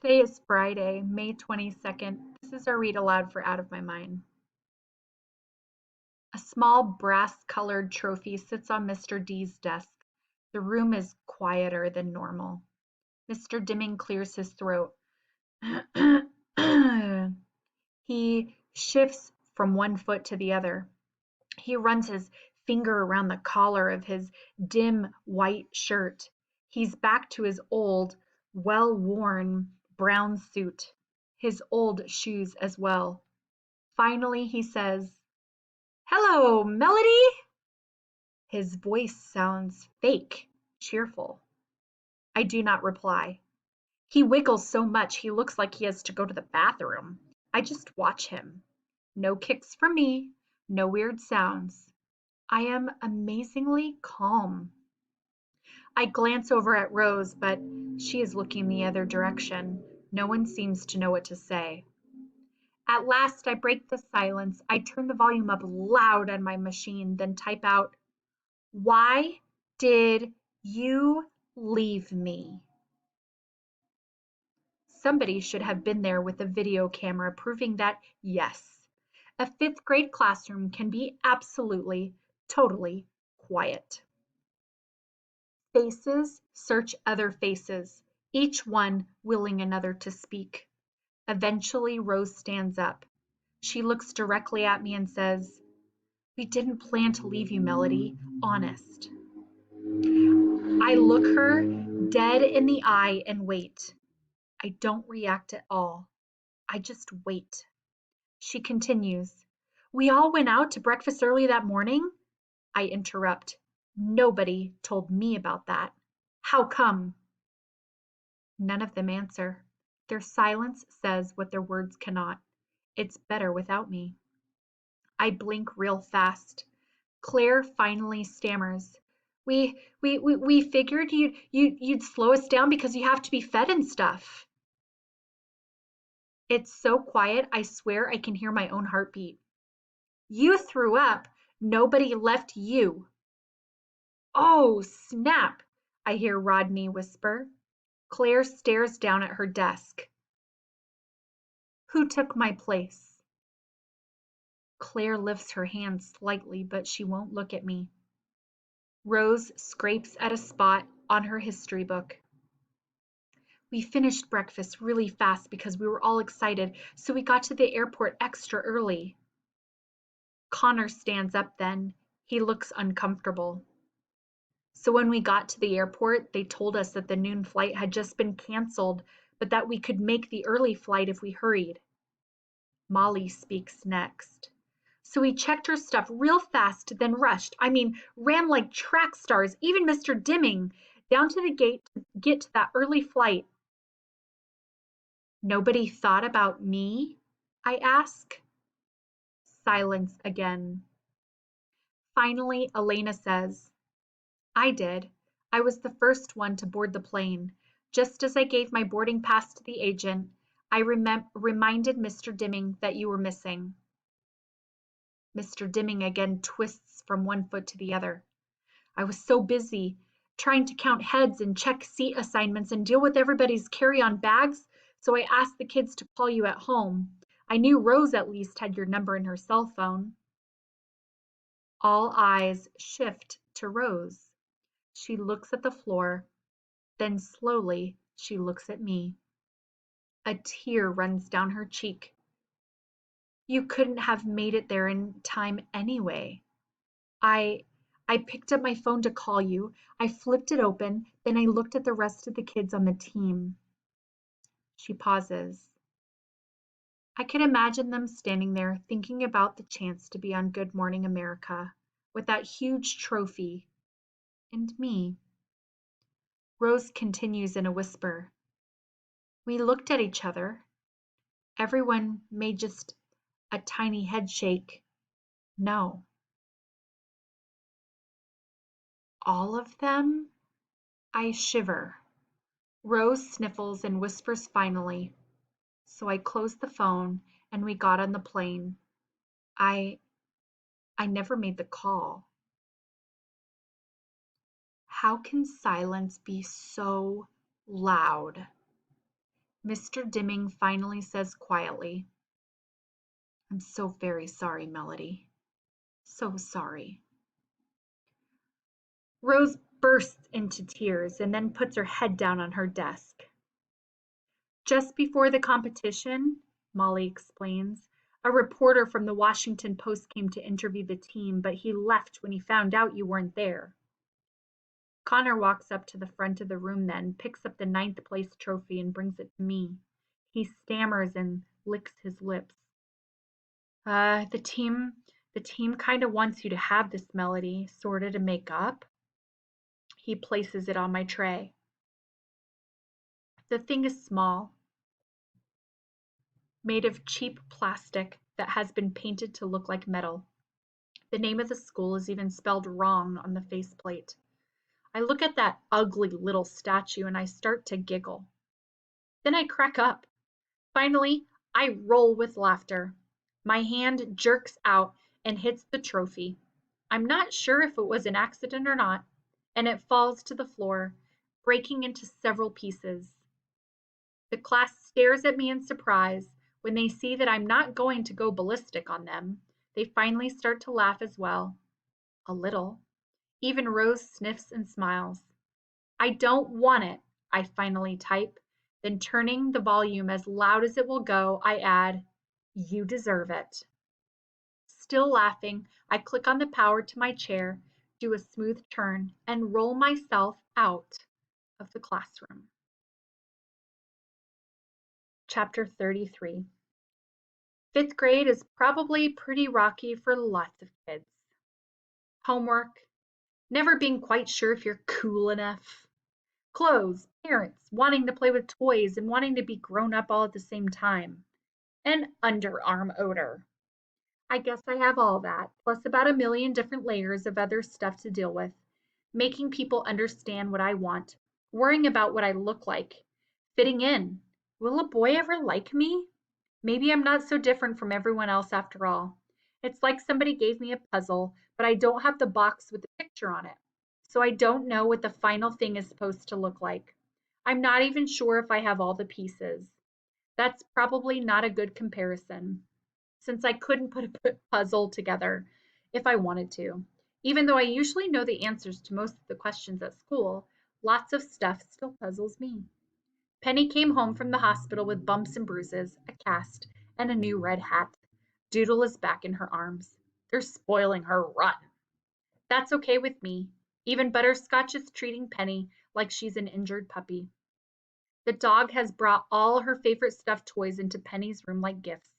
Today is Friday, May 22nd. This is our read aloud for Out of My Mind. A small brass-colored trophy sits on Mr. D's desk. The room is quieter than normal. Mr. Dimming clears his throat. He shifts from one foot to the other. He runs his finger around the collar of his dim white shirt. He's back to his old, well-worn brown suit, his old shoes as well. Finally, he says, "Hello, Melody!" His voice sounds fake, cheerful. I do not reply. He wiggles so much he looks like he has to go to the bathroom. I just watch him. No kicks from me, no weird sounds. I am amazingly calm. I glance over at Rose, but she is looking the other direction. No one seems to know what to say. At last, I break the silence. I turn the volume up loud on my machine, then type out, "Why did you leave me?" Somebody should have been there with a video camera proving that, yes, a fifth grade classroom can be absolutely, totally quiet. Faces search other faces, each one willing another to speak. Eventually, Rose stands up. She looks directly at me and says, "We didn't plan to leave you, Melody. Honest." I look her dead in the eye and wait. I don't react at all. I just wait. She continues, "We all went out to breakfast early that morning." I interrupt. Nobody told me about that. How come? None of them answer. Their silence says what their words cannot. It's better without me. I blink real fast. Claire finally stammers. We figured you'd slow us down because you have to be fed and stuff." It's so quiet, I swear I can hear my own heartbeat. "You threw up. Nobody left you." "Oh, snap," I hear Rodney whisper. Claire stares down at her desk. "Who took my place?" Claire lifts her hand slightly, but she won't look at me. Rose scrapes at a spot on her history book. "We finished breakfast really fast because we were all excited, so we got to the airport extra early." Connor stands up then. He looks uncomfortable. "So when we got to the airport, they told us that the noon flight had just been canceled, but that we could make the early flight if we hurried." Molly speaks next. "So we checked our stuff real fast, then rushed, ran like track stars, even Mr. Dimming, down to the gate to get to that early flight." "Nobody thought about me?" I ask. Silence again. Finally, Elena says, "I did. I was the first one to board the plane. Just as I gave my boarding pass to the agent, I reminded Mr. Dimming that you were missing." Mr. Dimming again twists from one foot to the other. "I was so busy trying to count heads and check seat assignments and deal with everybody's carry-on bags, so I asked the kids to call you at home. I knew Rose at least had your number in her cell phone." All eyes shift to Rose. She looks at the floor, then slowly she looks at me. A tear runs down her cheek. "You couldn't have made it there in time anyway. I I picked up my phone to call you. I flipped it open, then I looked at the rest of the kids on the team." She pauses. I can imagine them standing there thinking about the chance to be on Good Morning America with that huge trophy and me. Rose continues in a whisper. "We looked at each other. Everyone made just a tiny head shake. No." "All of them?" I shiver. Rose sniffles and whispers finally. So I closed the phone and we got on the plane. I I never made the call. How can silence be so loud? Mr. Dimming finally says quietly, I'm so very sorry, Melody. So sorry. Rose bursts into tears and then puts her head down on her desk. Just before the competition, Molly explains, a reporter from the Washington Post came to interview the team, but he left when he found out you weren't there. Connor walks up to the front of the room then, picks up the ninth place trophy and brings it to me. He stammers and licks his lips. The team kind of wants you to have this, Melody, sorta to make up. He places it on my tray. The thing is small, made of cheap plastic that has been painted to look like metal. The name of the school is even spelled wrong on the faceplate. I look at that ugly little statue and I start to giggle. Then I crack up. Finally, I roll with laughter. My hand jerks out and hits the trophy. I'm not sure if it was an accident or not, and it falls to the floor, breaking into several pieces. The class stares at me in surprise. When they see that I'm not going to go ballistic on them, they finally start to laugh as well. A little. Even Rose sniffs and smiles. I don't want it, I finally type. Then turning the volume as loud as it will go, I add, you deserve it. Still laughing, I click on the power to my chair, do a smooth turn, and roll myself out of the classroom. Chapter 33. Fifth grade is probably pretty rocky for lots of kids. Homework, never being quite sure if you're cool enough. Clothes, parents wanting to play with toys and wanting to be grown up all at the same time. And underarm odor. I guess I have all that, plus about a million different layers of other stuff to deal with. Making people understand what I want, worrying about what I look like, fitting in. Will a boy ever like me? Maybe I'm not so different from everyone else after all. It's like somebody gave me a puzzle, but I don't have the box with the picture on it. So I don't know what the final thing is supposed to look like. I'm not even sure if I have all the pieces. That's probably not a good comparison, since I couldn't put a puzzle together if I wanted to. Even though I usually know the answers to most of the questions at school, lots of stuff still puzzles me. Penny came home from the hospital with bumps and bruises, a cast, and a new red hat. Doodle is back in her arms. They're spoiling her rotten. That's okay with me. Even Butterscotch is treating Penny like she's an injured puppy. The dog has brought all her favorite stuffed toys into Penny's room like gifts.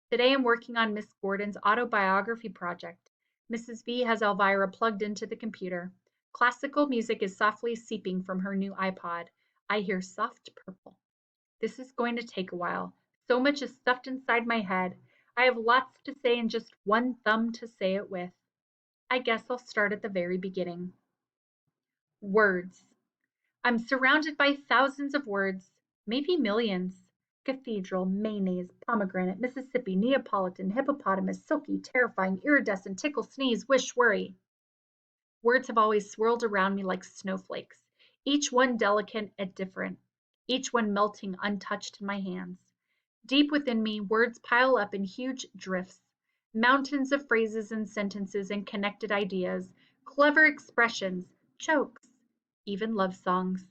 Today I'm working on Miss Gordon's autobiography project. Mrs. V has Elvira plugged into the computer. Classical music is softly seeping from her new iPod. I hear soft purple. This is going to take a while. So much is stuffed inside my head. I have lots to say and just one thumb to say it with. I guess I'll start at the very beginning. Words. I'm surrounded by thousands of words, maybe millions. Cathedral, mayonnaise, pomegranate, Mississippi, Neapolitan, hippopotamus, silky, terrifying, iridescent, tickle, sneeze, wish, worry. Words have always swirled around me like snowflakes, each one delicate and different, each one melting untouched in my hands. Deep within me, words pile up in huge drifts, mountains of phrases and sentences and connected ideas, clever expressions, jokes, even love songs.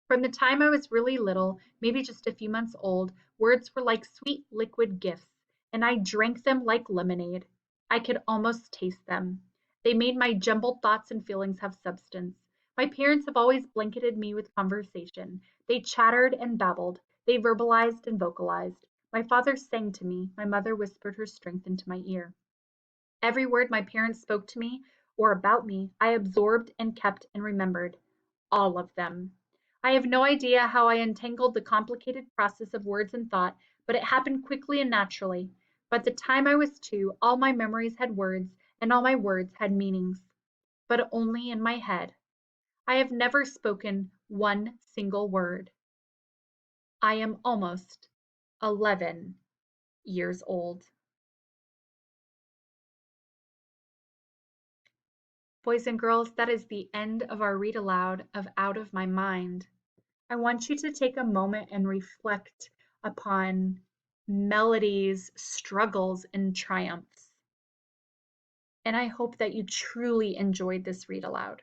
From the time I was really little, maybe just a few months old, words were like sweet liquid gifts, and I drank them like lemonade. I could almost taste them. They made my jumbled thoughts and feelings have substance. My parents have always blanketed me with conversation. They chattered and babbled. They verbalized and vocalized. My father sang to me. My mother whispered her strength into my ear. Every word my parents spoke to me or about me, I absorbed and kept and remembered. All of them. I have no idea how I untangled the complicated process of words and thought, but it happened quickly and naturally. By the time I was 2, all my memories had words, and all my words had meanings. But only in my head. I have never spoken one single word. I am almost 11 years old. Boys and girls, that is the end of our read aloud of Out of My Mind. I want you to take a moment and reflect upon Melody's struggles and triumphs. And I hope that you truly enjoyed this read aloud.